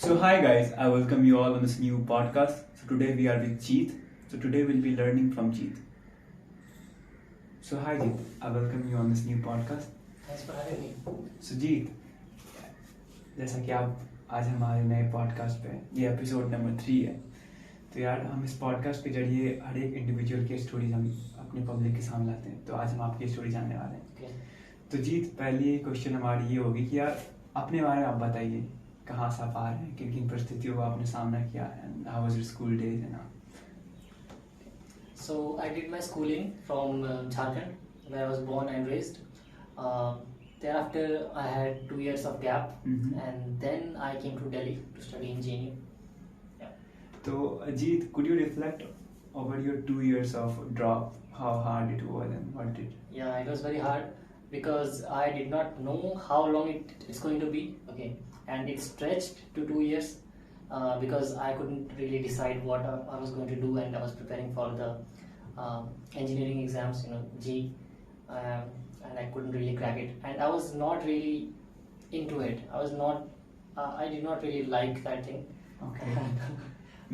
So hi guys, I welcome you all on this new podcast. So today we are with JEET. So today we'll be learning from JEET. So hi JEET, I welcome you on this new podcast. Thanks for having me. So JEET, जैसा कि आप आज हमारे नए podcast पे ये episode number 3 है, तो यार हम इस पॉडकास्ट के जरिए हर एक इंडिविजुअल की स्टोरीज हम अपने पब्लिक के सामने लाते हैं. तो आज हम आपकी स्टोरी जानने वाले हैं. Okay. तो जीत, पहली क्वेश्चन हमारी ये होगी कि यार अपने बारे में आप बताइए, कहाँ से आप आ रहे हैं, किन किन परिस्थितियों का आपने सामना किया है, how was your school days and So I did my schooling from Jharkhand, where I was born and raised. Thereafter, I had 2 years of gap, and then I came to Delhi to study in JEET. Yeah. तो जीत, could you reflect over your 2 years of drop, how hard it was and what did? Yeah, it was very hard because I did not know how long it's going to be. Okay, and it stretched to 2 years. Because I couldn't really decide what I was going to do, and I was preparing for the engineering exams, JEET, and I couldn't really crack it, and I was not really into it. I did not really like that thing. Okay.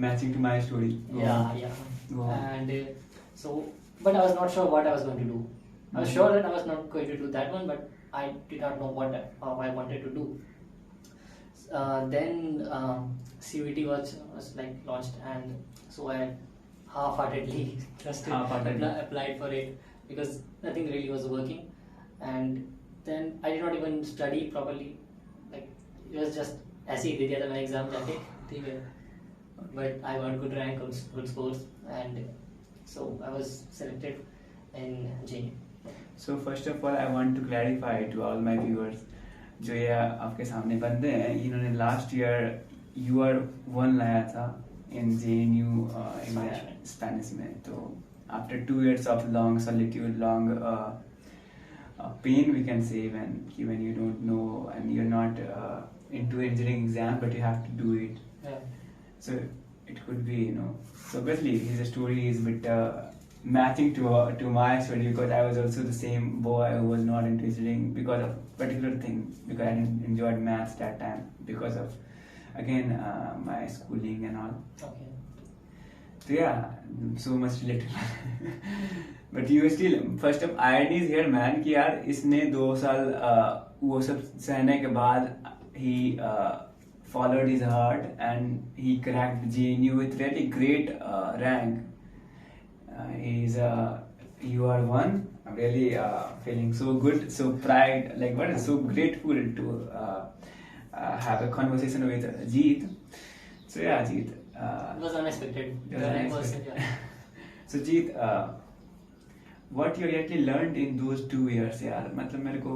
Matching to my story. Yeah. Go on. And but I was not sure what I was going to do. I was sure that I was not going to do that one, but I did not know what I wanted to do. Then CUET was like launched, and so I half-heartedly applied for it because nothing really was working, and then I did not even study properly. Like it was just ऐसे ही दे दिया था मैंने exam जाके, ठीक है, but I got good rank, good scores, and so I was selected in JEET. So first of all, I want to clarify to all my viewers, जो ये आपके सामने बंदे हैं, इन्होंने लास्ट ईयर UR1 लाया था इन JNU स्पेनिश में. तो after 2 years of long solitude, long pain we can say, when you don't know and you're not into engineering exam, but you have to do it. Yeah. So it could be, so obviously his story is a bit matching to my story, because I was also the same boy who was not into engineering because of particular thing, because I didn't enjoy maths that time because of again my schooling and all. Okay. So yeah, so much related. But you still, first of irony is here man, कि यार इसने 2 साल वो सब सहने के बाद he followed his heart and he cracked JNU with really great rank. He's UR1. I'm really feeling so good, so pride, like what is so grateful to have a conversation with JEET. So yeah, JEET. It was unexpected. So JEET, what you actually learned in those 2 years, यार, मतलब मेरे को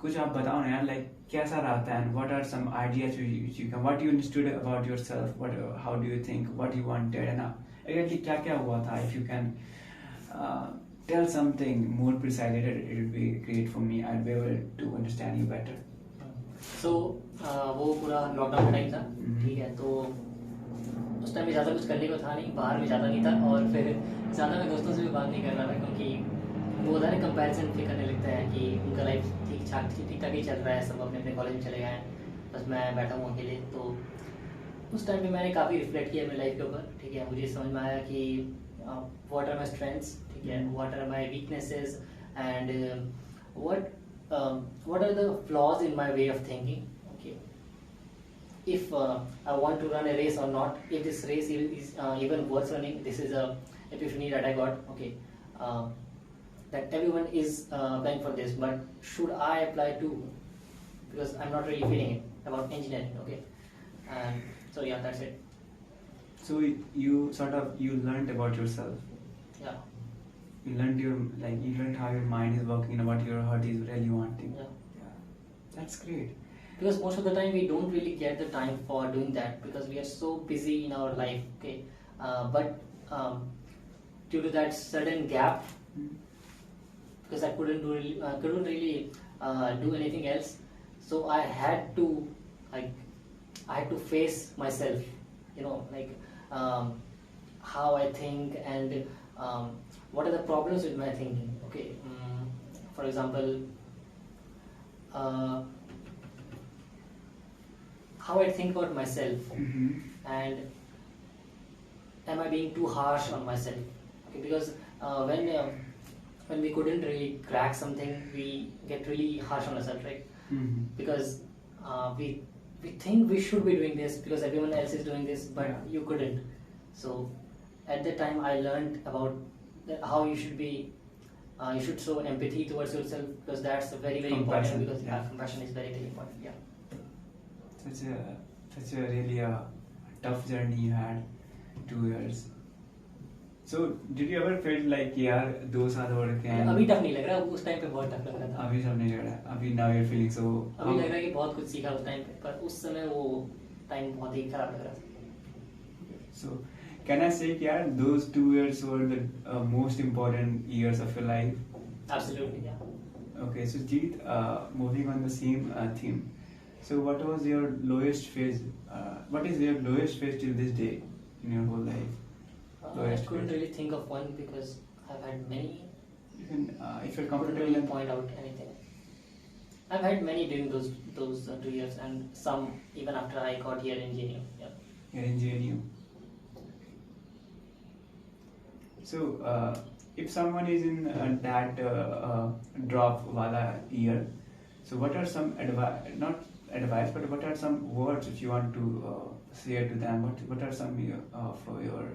कुछ आप बताओ ना यार, like कैसा रहता है, and what are some ideas you can, what you understood about yourself, how do you think, what you wanted, and exactly क्या क्या हुआ था, if you can tell something more precisely, it would be great for me. I'd be able to understand you better. So वो पूरा lockdown का time था, ठीक है, तो उस टाइम में ज़्यादा कुछ करने को था नहीं, बाहर भी ज़्यादा नहीं था, और फिर ज़्यादा मैं दोस्तों से भी बात नहीं कर रहा था, क्योंकि वो होता है कंपैरिजन फिर करने लगता है कि उनका लाइफ ठीक ठाक ही चल रहा है, सब अपने अपने कॉलेज में चले गए हैं, बस मैं बैठा हूँ अकेले. तो उस टाइम पे मैंने काफ़ी रिफ्लेक्ट किया अपनी लाइफ के ऊपर, ठीक है. मुझे समझ में आया कि व्हाट आर माई स्ट्रेंथ्स, ठीक है, what are my weaknesses, and what are the flaws in my way of thinking. Okay, if I want to run a race or not, if this race is even worth running, this is a epiphany that I got. Okay, that everyone is applying for this, but should I apply too? Because I'm not really feeling it about engineering. Okay, and so yeah, that's it. So you learned about yourself. Yeah. You learned how your mind is working and what your heart is really wanting. Yeah. That's great. Because most of the time we don't really get the time for doing that because we are so busy in our life. Okay, but due to that sudden gap, because I couldn't really do anything else, so I had to face myself. How I think and what are the problems with my thinking. Okay, for example, how I think about myself, and am I being too harsh on myself? Okay, because when we couldn't really crack something, we get really harsh on ourselves, right? Because we think we should be doing this because everyone else is doing this, but Yeah. you couldn't. So at that time, I learned about how you should be. You should show empathy towards yourself, because that's very very Compassion, important. Because yeah. compassion is very very important. Yeah. Such a really tough journey you had, 2 years. So did you ever feel like यार 2 साल और क्या अभी tough नहीं लग रहा, उस time पे बहुत टफ लग रहा था. अभी सब नहीं लग रहा अभी now you're feeling so अभी लग रहा है कि बहुत कुछ सीखा उस टाइम पे, पर उस समय वो टाइम बहुत ही खराब लग रहा था. so can I say कि यार those 2 years were the most important years of your life? Absolutely, yeah. Okay, so Jeet, moving on the same theme, so what was your lowest phase, what is your lowest phase till this day in your whole life? I couldn't really think of one because I've had many. You can if you're Couldn't comfortable really and point out anything. I've had many during those 2 years, and some even after I got here in JNU. Yeah. you're in JNU. So if someone is in that drop wala year, so what are some not advice, but what are some words if you want to share to them? What are some of your,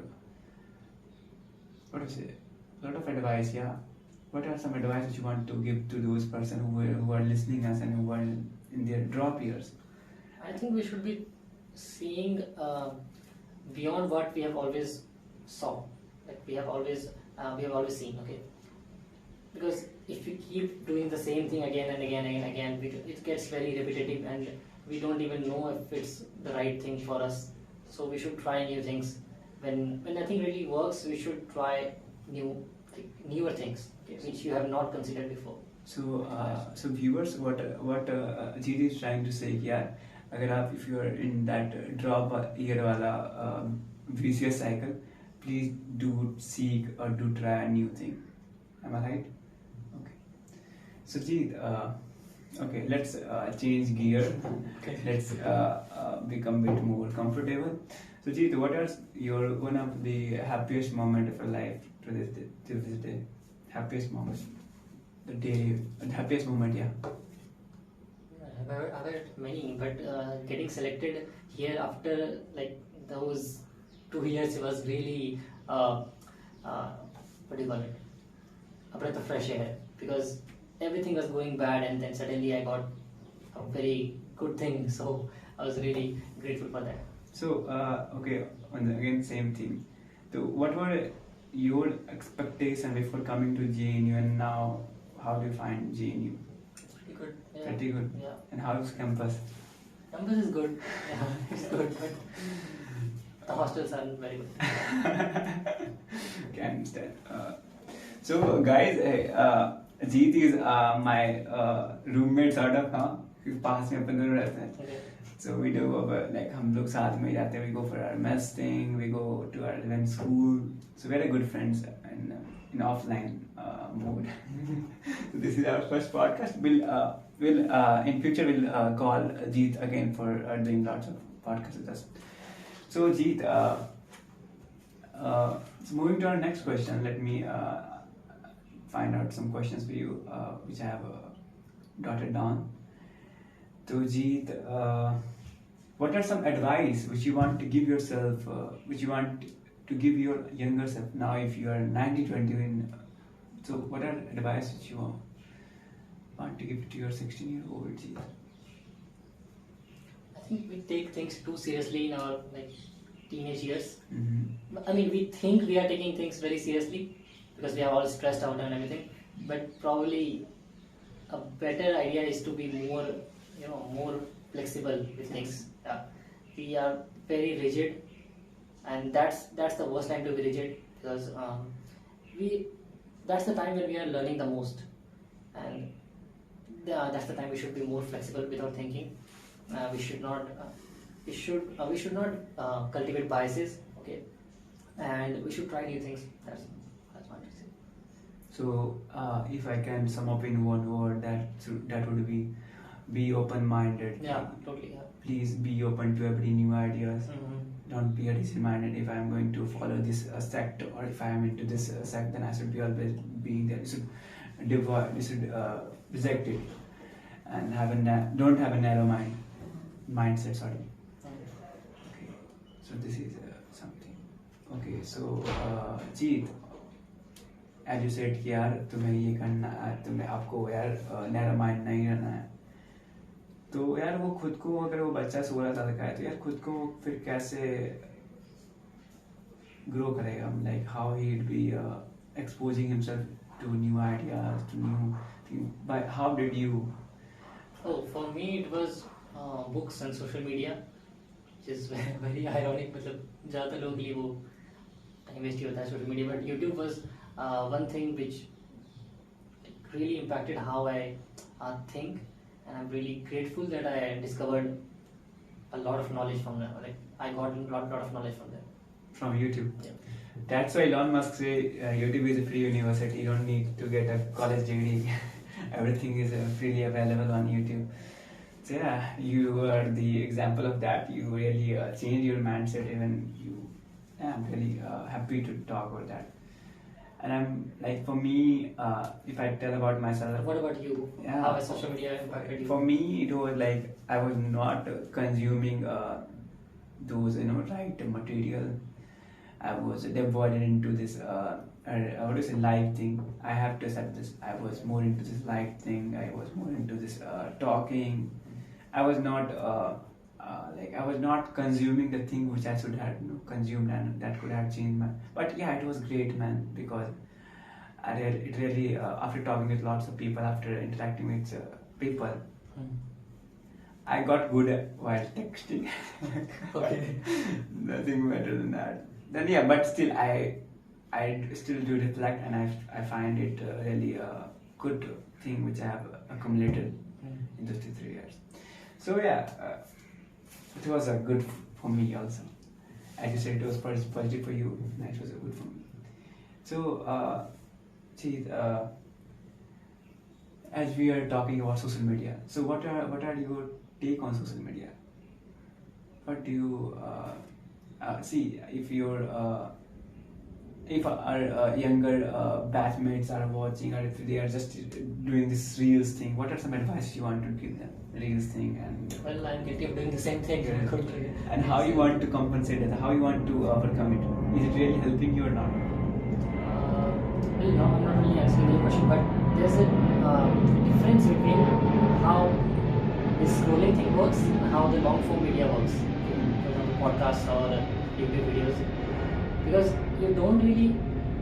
what is it, a lot of advice, yeah, what are some advice that you want to give to those person who are listening us and who are in their drop years? I think we should be seeing beyond what we have always saw, like we have always seen. Okay, because if we keep doing the same thing again and again and again, it gets very repetitive, and we don't even know if it's the right thing for us. So we should try new things. When nothing really works, we should try newer things, okay, which you have not considered before. So viewers, what Jeet is trying to say here, अगर आप if you are in that drop year वाला vicious cycle, please do seek or do try a new thing. Am I right? Okay. So Jeet, okay, let's change gear. Okay. Let's become a bit more comfortable. So Jeet, what is your one of the happiest moment of your life to this day, till this day? Happiest moment, the happiest moment, yeah. I've had many, but getting selected here after like those 2 years was really what do you call it? A breath of fresh air, because everything was going bad, and then suddenly I got a very good thing. So I was really grateful for that. So okay, again same thing. So what were your expectations before coming to JNU, and now how do you find JNU? Pretty good. Yeah. Pretty good. Yeah. And how is campus? Campus is good. Yeah, it's good, but the hostels aren't very good. Can understand. So guys, Jeet is my roommate sort of, huh? पास में अपन दोनों रहते हैं. Okay. So we do like हम लोग साथ में जाते हैं. We go for our mess thing. We go to our event school. So we're good friends in offline mode. So this is our first podcast. We'll in future we'll call Jeet again for doing lots of podcasts with us. So Jeet, so moving to our next question, let me find out some questions for you, which I have dotted down. So Jeet, what are some advice which you want to give yourself, which you want to give your younger self now if you are 90-20 so what are advice which you want to give to your 16-year-old Jeet? I think we take things too seriously in our like teenage years. Mm-hmm. I mean, we think we are taking things very seriously because we are all stressed out and everything. But probably a better idea is to be more, more flexible with things. Yeah. We are very rigid, and that's the worst time to be rigid, because that's the time when we are learning the most, and that's the time we should be more flexible with our thinking. We should not cultivate biases, okay, and we should try new things. That's what I say. So if I can sum up in one word, that would be be open-minded. Yeah, totally. Yeah. Please be open to every new ideas. Mm-hmm. Don't be a rigid-minded. If I'm going to follow this sect, or if I'm into this sect, then I should be always being there. You should divide. You should reject it, and don't have a narrow mindset. Sorry. Okay. So this is something. Okay. So Jeet, as you said कि यार तुम्हें ये करना है, तुम्हें आपको यार narrow mind नहीं रहना है. तो यार वो खुद को, अगर वो बच्चा 16 साल का है तो यार खुद को फिर कैसे ग्रो करेगा? Like how he will be exposing himself to new ideas, to new thing. By how did you? Oh, for me it was books and social media, which is very ironic. मतलब ज़्यादातर लोगों के लिए वो time waste ही होता है social media, but YouTube was one thing which really impacted how I think, and I'm really grateful that I discovered a lot of knowledge from there. Like I got a lot of knowledge from there. From YouTube. Yeah. That's why Elon Musk say YouTube is a free university. You don't need to get a college degree. Everything is freely available on YouTube. So yeah, you are the example of that. You really changed your mindset. Even you, yeah, I'm really happy to talk about that. And I'm like, for me, if I tell about myself. What about you? Yeah. How has social media impacted you? For me, it was like I was not consuming those right material. I was devoted into this how to say live thing. I have to accept this. I was more into this live thing. I was more into this talking. I was not I was not consuming the thing which I should have consumed, and that could have changed my. But yeah, it was great, man, because it really after talking with lots of people, after interacting with people, I got good while texting. Okay. Nothing better than that. Then yeah, but still I still do reflect, and I find it really a good thing which I have accumulated in those 3 years. So yeah, it was a good for me also. As you said, it was positive for you, and it was a good for me. So Jeet, as we are talking about social media, so what are your take on social media? What do you see if our younger batchmates are watching, or if they are just doing this reels thing, what are some advice you want to give them? Reels thing, and Well, I'm guilty of doing the same thing. and how you want to compensate it, how you want to overcome it? Is it really helping you or not? Well, no, I'm not really answering the question, but there's a difference between how this scrolling thing works and how the long form media works. For example, podcasts or YouTube videos. Because you don't really,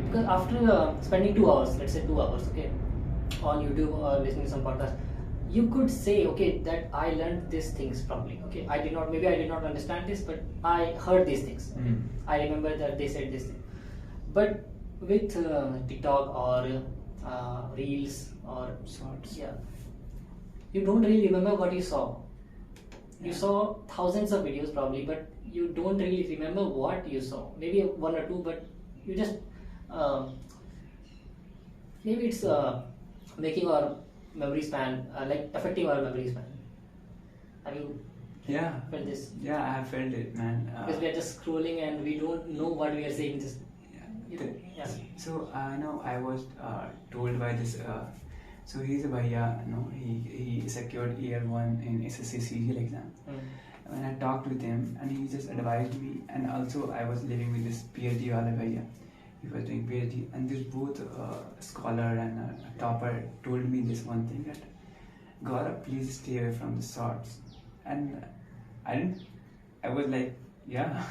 because after spending 2 hours, let's say 2 hours, okay, on YouTube or listening to some podcast, you could say, okay, that I learned these things properly. Okay, maybe I did not understand this, but I heard these things. I remember that they said this thing. But with TikTok or Reels or Shorts. yeah, you don't really remember what you saw. You saw thousands of videos probably, but you don't really remember what you saw. Maybe 1 or 2, but you just maybe it's making our memory span, like affecting our memory span. Have you felt this? Yeah, I have felt it, man. Because we are just scrolling and we don't know what we are saying. Just yeah. So I know I was told by this. So he's a bhaiya, he secured year 1 in SSC CGL exam. When I talked with him, and he just advised me, and also I was living with this PhD wala bhaiya. He was doing PhD, and this both scholar and a topper told me this one thing, that Gaurav, please stay away from the shorts. And I was like, yeah.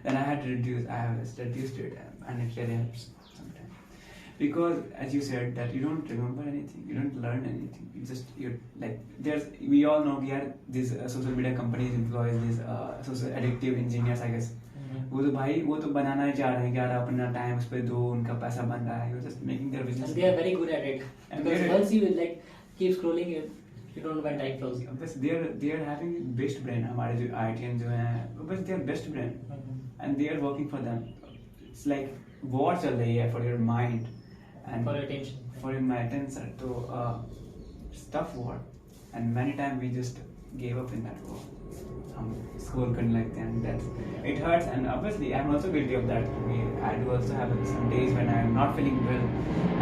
Then I have reduced it, and it really helps sometimes. Because as you said, that you don't remember anything, you don't learn anything. We all know these social media companies employ these social addictive engineers, I guess. वो तो बनाना ही चाह रहे हैं कि यार अपना time उस पे दो, उनका पैसा बन रहा है. You're just making their business. And they are very good at it. Because once you keep scrolling, you don't know when time flows. But they are having best brain. हमारे जो IITian जो हैं, but they are best brain, and they are working for them. It's like war चल रही है for your mind and for your attention. For my attention. So it's tough war. and many times we just gave up in that war. हम score करने लगते हैं and that's it hurts, and obviously I'm also guilty of that. I do also have some days when I'm not feeling well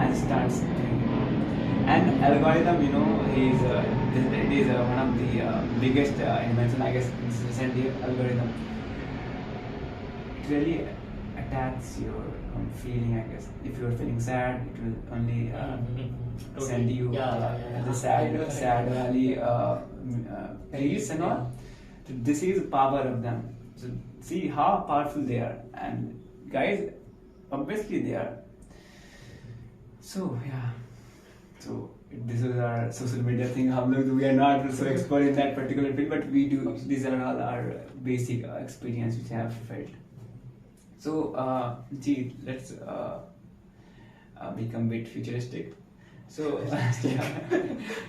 and starts thinking. And algorithm, you know, it is one of the biggest invention, I guess, recently. Algorithm, it really attacks your feeling, I guess. If you're feeling sad, it will only send you the sad valley reels and all. So this is power of them. So see how powerful they are, and guys, obviously they are. So yeah, so this is our social media thing. We are not so expert in that particular field, but we do. These are all our basic experience which I have felt. So Jeet, let's become a bit futuristic. So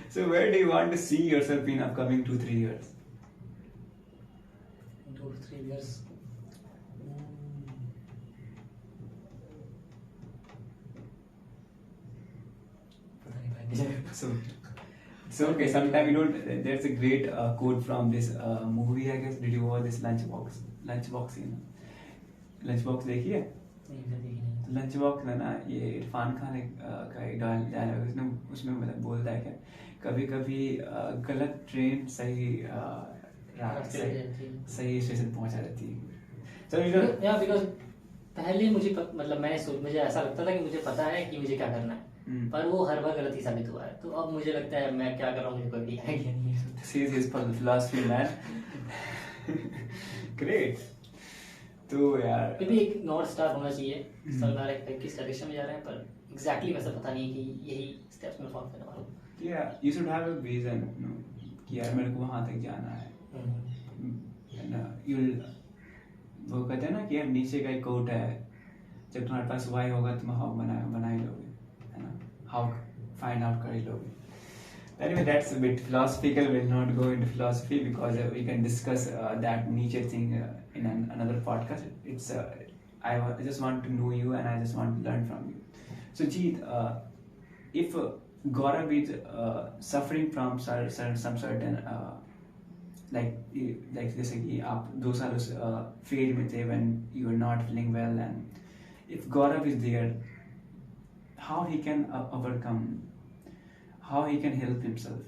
so where do you want to see yourself in upcoming 2-3 years? 2 to 3 years. So okay. Sometime you don't. There's a great quote from this movie, I guess. Did you watch this Lunchbox? You know, Lunchbox देखिए? Lunchbox में ना ये इरफान खान का एक dialogue उसमें मतलब बोलता है क्या, कभी कभी गलत ट्रेन सही स्टेशन पहुंचा देती है. So या बिकॉज पहले मुझे मुझे ऐसा लगता था कि मुझे पता है कि मुझे क्या करना है, पर वो हर बार गलत ही साबित हुआ है. तो अब मुझे लगता है मैं क्या कर रहा हूँ मुझे कोई आइडिया नहीं है. This is his philosophy, man. Great. तो यार फिर भी एक नॉर्थ स्टार होना चाहिए. सरदार किस डायरेक्शन में जा रहे हैं, पर एग्जैक्टली वैसा पता नहीं कि यही स्टेप्स में फॉलो करने वाला हूँ. Yeah, you should have a vision, you know, कि यार मेरे को वहाँ तक जाना है. And you'll वो कहते हैं ना कि यार नीचे का एक कोट है, जब तुम्हारे पास वाई होगा तुम हाउ बना ही लोगे, है ना, हाउ फाइंड आउट कर ही लोगे. Anyway, that's a bit philosophical. We'll not go into philosophy because we can discuss that Nietzsche thing in another podcast. It's I just want to know you and I just want to learn from you. So Jeet, if Gaurav is suffering from some certain like जैसे कि आप 2 साल उस phase में थे when you were not feeling well, and if Gaurav is there, how he can overcome, how he can help himself?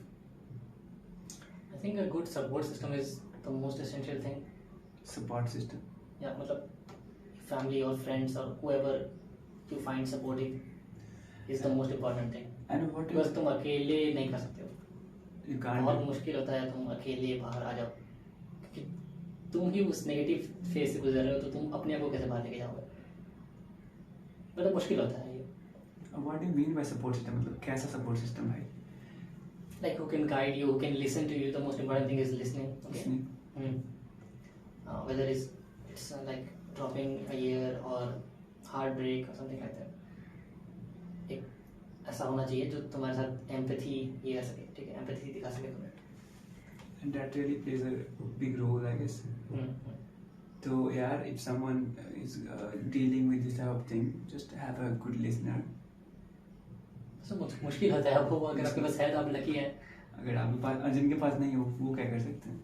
I think a good support system is the most essential thing. Support system. Yeah, मतलब family or friends or whoever you find supportive is the most important thing. And what because तुम अकेले नहीं कर सकते हो. You can't. बहुत मुश्किल होता है तुम अकेले बाहर आ जाओ, क्योंकि तुम ही उस नेगेटिव फेज से गुजर रहे हो, तो तुम अपने आप को कैसे बाहर लेके जाओगे. मतलब मुश्किल होता है ये. What do you mean by support system? मतलब कैसा support system है? Like who can guide you, who can listen to you. The most important thing is listening. Okay. Listening. Whether it's like dropping a year or heartbreak or something like that. एक ऐसा होना चाहिए जो तुम्हारे साथ empathy ये कर सके, ठीक है, empathy दिखा सके तुम्हें. And that really plays a big role, I guess. So यार, if someone is dealing with this type of thing, just have a good listener. So मुश्किल होता है वो, अगर आपके पास है तो आप लकी हैं. अगर आपके पास, जिनके पास नहीं हो, वो क्या कर सकते हैं?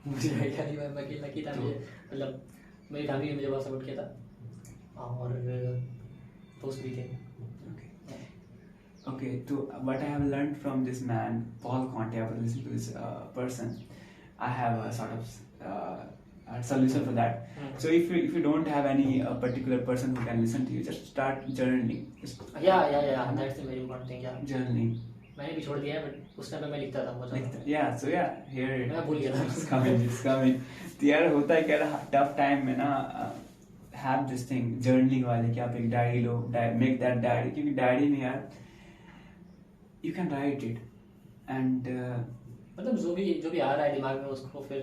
मुझे आइडिया नहीं, मैं लकी था. मुझे मतलब मेरी फैमिली ने मुझे बहुत सपोर्ट किया था और दोस्त भी थे. Okay, so what I have learned from this man, Paul Conte, I was listening to this person. I have a sort of a solution for that. So if you don't have any particular person who can listen to you, just start journaling. Yeah, that's a very important thing. Yeah. Journaling. मैंने भी छोड़ दिया है, but उस time पे मैं लिखता था बहुत ज़्यादा. Yeah, so yeah, here. मैं भूल गया था. It's coming. तो यार होता है क्या, tough time में ना have this thing journaling वाले, कि आप एक diary low, make that diary, क्योंकि डायरी में यार you can write it and मतलब जो भी आ रहा है दिमाग में उसको फिर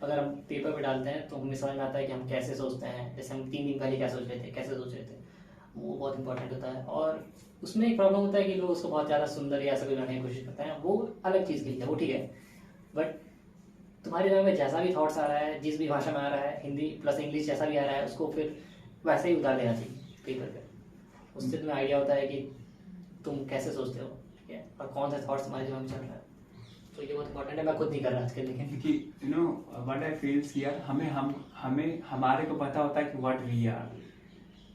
अगर हम पेपर पे डालते हैं तो हमें समझ में आता है कि हम कैसे सोचते हैं. जैसे हम 3 दिन पहले क्या सोच रहे थे, कैसे सोच रहे थे, वो बहुत इंपॉर्टेंट होता है. और उसमें एक प्रॉब्लम होता है कि लोग उसको बहुत ज़्यादा सुंदर या ऐसा कुछ बनाने की कोशिश करते हैं. वो अलग चीज़ के लिए वो ठीक है, बट तुम्हारे दिमाग में जैसा भी थॉट्स आ रहा है, जिस भी भाषा में आ रहा है, हिंदी प्लस इंग्लिश जैसा भी आ रहा है, उसको फिर वैसे ही उतार देना चाहिए पेपर पे. उससे तुम्हें आइडिया होता है कि तुम कैसे सोचते हो. ठीक है, और कौन सा थॉट्स हमारे दिमाग में चल रहा है, तो ये बहुत इंपॉर्टेंट है। मैं खुद नहीं कर रहा आजकल, लेकिन कि you know what I feels यार, हमें हमारे को पता होता है कि व्हाट वी आर,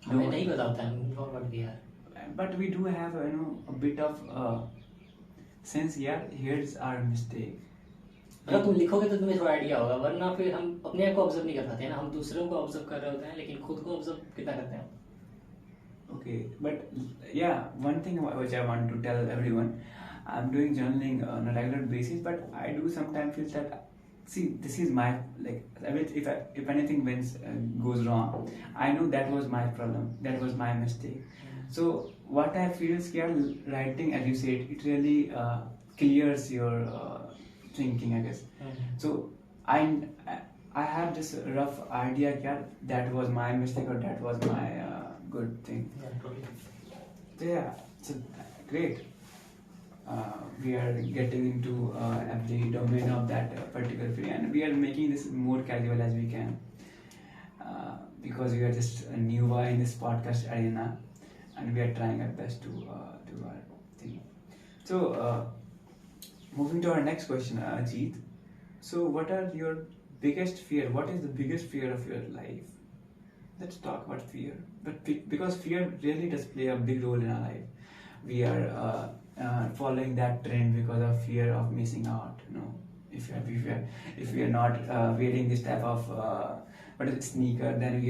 हमें नहीं पता होता है what we are, but we do have a bit of sense यार, here's our mistake. मतलब तुम लिखोगे तो तुम्हें थोड़ा आइडिया होगा, वरना फिर हम अपने आप को ऑब्जर्व नहीं कर पाते हैं ना, हम दूसरों को ऑब्जर्व कर रहे होते हैं लेकिन खुद को ऑब्जर्व कितना करते हैं। Okay, but yeah, one thing which I want to tell everyone, I'm doing journaling on a regular basis, but I do sometimes feel that, see, this is my, like, if anything goes wrong, I know that was my problem, that was my mistake. So what I feel is here, writing, as you said, it really clears your thinking, I guess. So I have this rough idea that was my mistake or that was my good thing. Yeah, totally. So yeah, so great. We are getting into every domain of that particular field, and we are making this more casual as we can, because we are just new in this podcast arena, and we are trying our best to do our thing. So moving to our next question, Jeet. So what are your biggest fear? What is the biggest fear of your life? Let's talk about fear. But because fear really does play a big role in our life. We are following that trend because of fear of missing out. You know, if we are not wearing this type of what is it, sneaker, then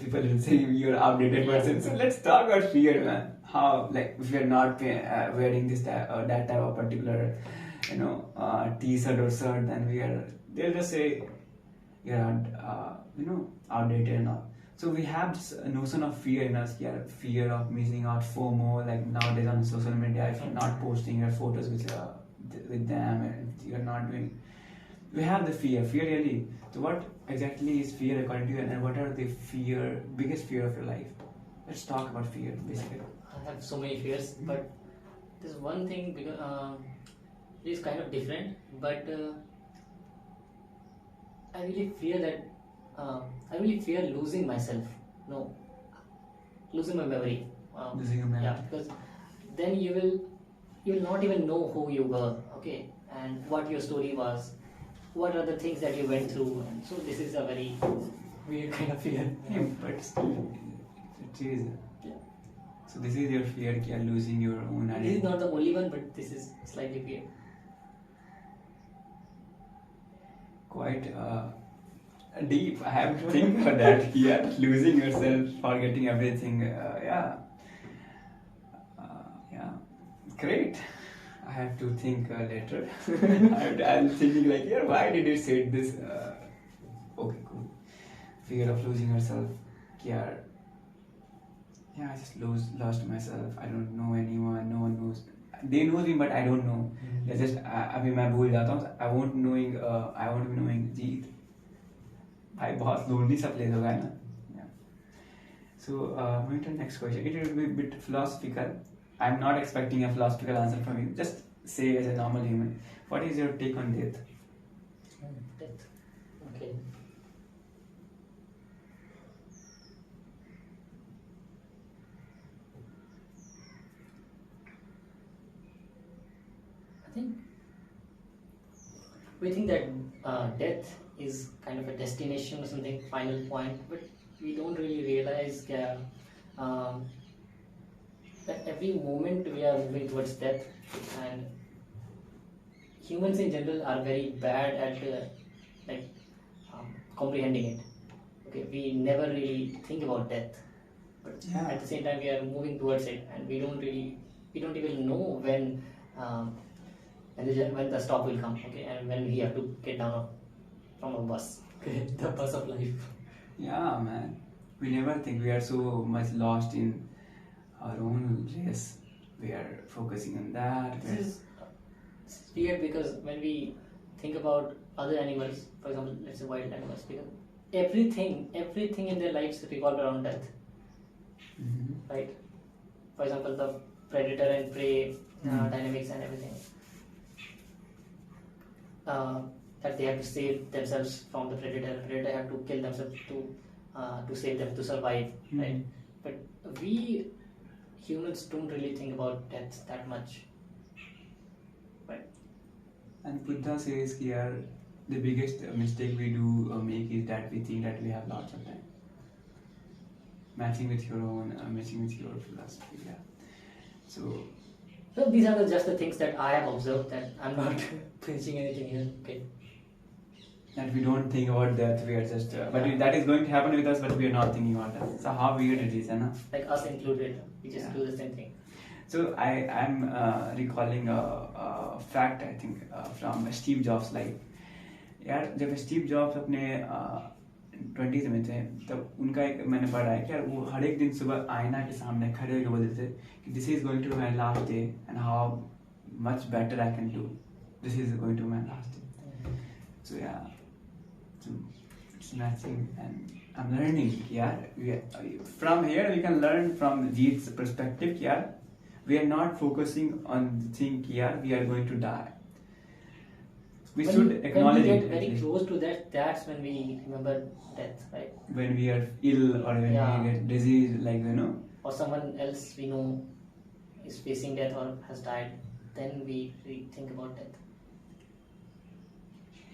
people will say you're outdated person. So let's talk about fear, man. How, like, if we are not wearing this that type of particular, t-shirt or shirt, then they'll just say you're outdated and all. So we have this notion of fear in us, fear of missing out, FOMO, like nowadays on social media, if you're not posting your photos with them, and you're not doing, we have the fear really. So what exactly is fear according to you, and what are the biggest fear of your life? Let's talk about fear, basically. I have so many fears, but there's one thing, because it is kind of different, but I really fear that I really fear losing myself. No, losing my memory. Losing your memory. Yeah, because then you will not even know who you were, okay, and what your story was, what are the things that you went through. And so this is a very weird kind of fear. Yeah, but still, it is. Yeah. So this is your fear, losing your own identity. This is not the only one, but this is slightly weird. Quite deep. I have to think about that. Yeah, losing yourself, forgetting everything. Yeah, great. I have to think later. I'm thinking like, why did you say this? Okay, cool. Fear of losing yourself. Yeah, I just lost myself. I don't know anyone. No one knows. They know me, but I don't know. They just अभी मैं भूल जाता हूँ. I won't be knowing Jeet. भाई बहुत lonely सा place होगा ना. Yeah. So moving to the next question. It will be a bit philosophical. I'm not expecting a philosophical answer from you. Just say as a normal human. What is your take on death? Death. Okay. I think we think that death is kind of a destination or something, final point, but we don't really realize that every moment we are moving towards death, and humans in general are very bad at comprehending it. Okay, we never really think about death, but at the same time we are moving towards it, and we don't even know when the stop will come, okay, and when we have to get down from a bus, okay, the bus of life. Yeah, man. We never think. We are so much lost in our own race. We are focusing on that. This is weird, because when we think about other animals, for example, let's say wild animals, because everything in their lives revolve around death, right? For example, the predator and prey dynamics and everything. That they have to save themselves from the predator. The predator have to kill themselves to save them, to survive, right? But we humans don't really think about death that much. right? And Buddha says here, the biggest mistake we do make is that we think that we have lots of time. Matching with your own, matching with your philosophy, yeah. So These are just the things that I have observed, that I'm not preaching anything here, okay? that we don't think about death, we are just, but that is going to happen with us, but we are not thinking about that. So how weird it is, no? Like us included, we just Yeah. do the same thing. So I'm recalling a fact, I think, from Steve Jobs' life. यार जब Steve jobs अपने 20s में थे तब उनका एक मैंने पढ़ा है कि यार वो हर एक दिन सुबह आईना के सामने खड़े होकर बोलते थे कि this is going to my last day and how much better I can do this is going to my last day so yeah it's matching and I am learning यार from here we can learn from जीट्स perspective कि यार we are not focusing on thing कि यार we are going to die. We should acknowledge when we it. get very at least. close to that, that's when we remember death, right? When we are ill or when Yeah. we get disease, like Or someone else we know is facing death or has died, then we think about death,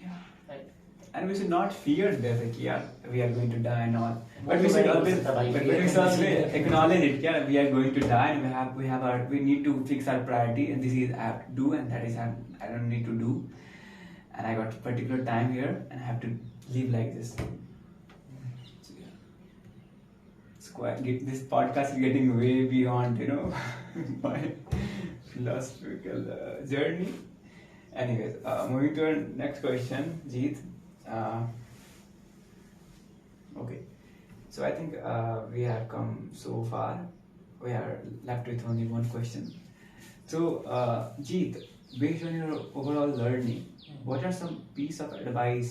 Yeah. right? And we should not fear death, like, yeah, we are going to die and all. But Most we should of the always, people but we should always acknowledge it. Yeah, we are going to die, and we need to fix our priority, and this is I have to do, and that is I don't need to do, and I got particular time here, and I have to live like this. So, yeah. This podcast is getting way beyond, my philosophical journey. Anyways, moving to our next question, Jeet. Okay, so I think we have come so far. We are left with only one question. So, Jeet, based on your overall learning, what are some piece of advice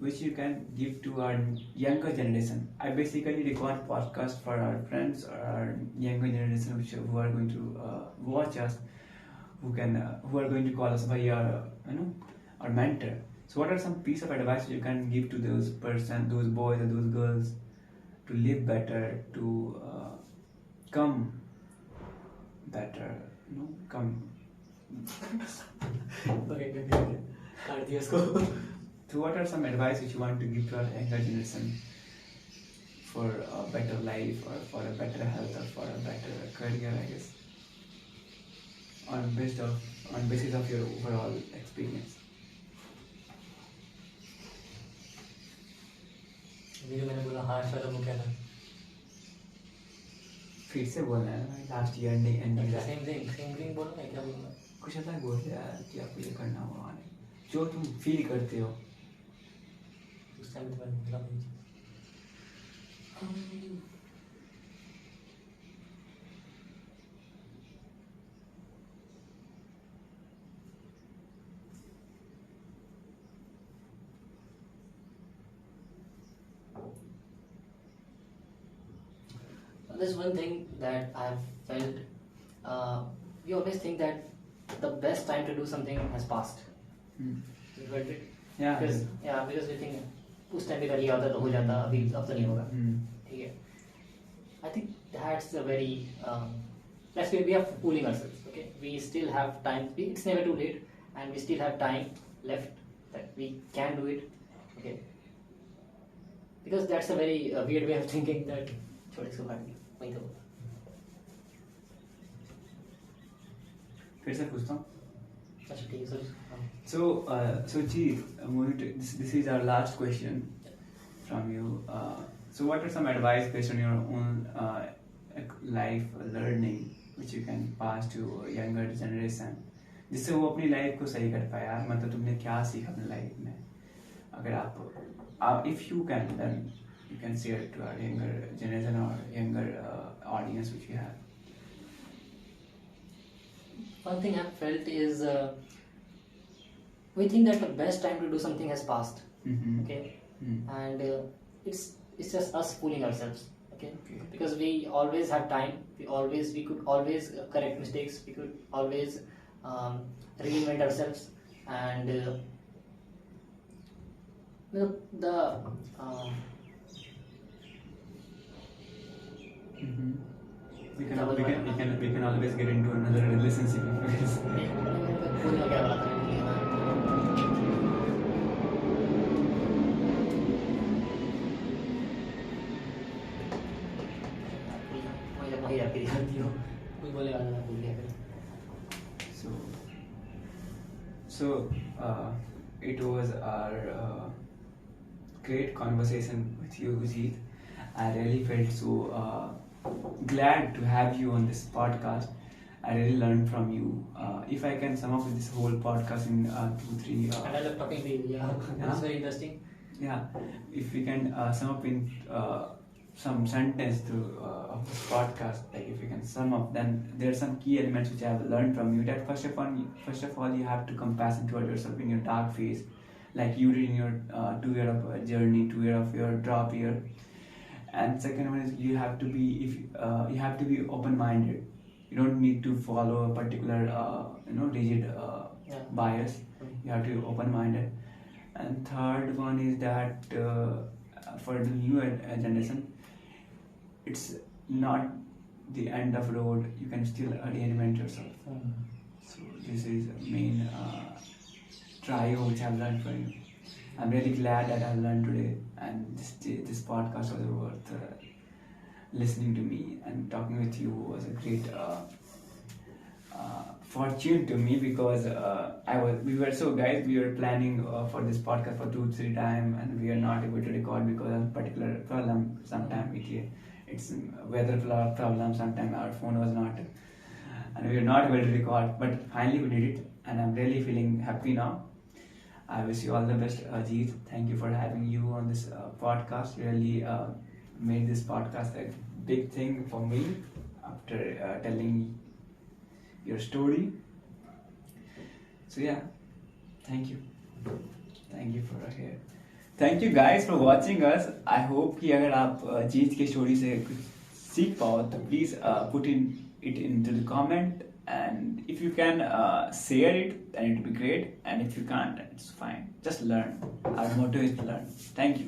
which you can give to our younger generation? I basically record podcasts for our friends or our younger generation who are going to watch us, who are going to call us by our mentor. So what are some piece of advice you can give to those boys or those girls to live better, to come better, come. Okay. So what are some advice which you want to give to our younger generation for a better life or for a better health or for a better career, I guess, on basis of your overall experience? अभी जो मैंने बोला harsh वाला वो क्या था? फिर से बोलना है भाई, last year ending same thing बोलो ना, क्या बोलना? कुछ अलग बोल यार कि आपको ये करना होगा, जो तुम फील करते हो. उस टाइम तो मैंने बोला नहीं. There's one thing that I've felt. We always think that the best time to do something has passed. You felt it? Yeah. Because we think उस टाइम पे कर लिया होता तो हो जाता, अभी अब तो नहीं होगा. ठीक है. I think that's a very let's say we are fooling ourselves. Okay, we still have time. It's never too late, and we still have time left that we can do it. Okay. Because that's a very weird way of thinking that छोड़ इसको काट दिया वही तो. फिर से पूछता हूँ. अच्छा ठीक है sir. So Jeet, moving to this is our last question from you. So what are some advice based on your own life learning which you can pass to younger generation, जिससे वो अपनी लाइफ को सही कर पाए यार? मतलब तुमने क्या सीखा अपनी लाइफ में? अगर आप if you can, then you can share it to our younger generation or younger audience which we have. One thing I've felt is we think that the best time to do something has passed. Okay. And it's just us fooling ourselves. Okay. Because we always have time. We could always correct mistakes. We could always reinvent ourselves. And We can always get into another relationship. भूल गया क्या बोला था मैंने, हाँ जब वही आपकी दिखाती हो कुछ बोले वाला था, भूल गया फिर। So it was our great conversation with you, Jeet. I really felt so glad to have you on this podcast. I really learned from you. If I can sum up this whole podcast in 2, 3. And I love talking to you. Yeah, that's very interesting. Yeah, if we can sum up in some sentence of this podcast, like if you can sum up, then there are some key elements which I have learned from you. That first of all, you have to compassion toward yourself in your dark phase, like you did in your 2 year of journey, 2 year of your drop year. And second one is you have to be open-minded. You don't need to follow a particular rigid Yeah. bias. You have to be open-minded. And third one is that for the new generation, it's not the end of road. You can still reinvent yourself. So this is the main trio which I've learned from you. I'm really glad that I learned today, and this podcast was worth listening to me, and talking with you was a great fortune to me, because we were planning for this podcast for 2, 3 times, and we are not able to record because of particular problem. Sometime it's weather problem. Sometimes our phone was not, and we were not able to record. But finally we did it, and I'm really feeling happy now. I wish you all the best, Jeet. Thank you for having you on this podcast. Really made this podcast a big thing for me after telling your story. So yeah, thank you for here. Thank you guys for watching us. I hope कि अगर आप जीत की story से कुछ सीख पाओ तो please put it into the comment, and if you can share it, then it will be great, and if you can't, it's fine. Just learn. Our motto is to learn. Thank you.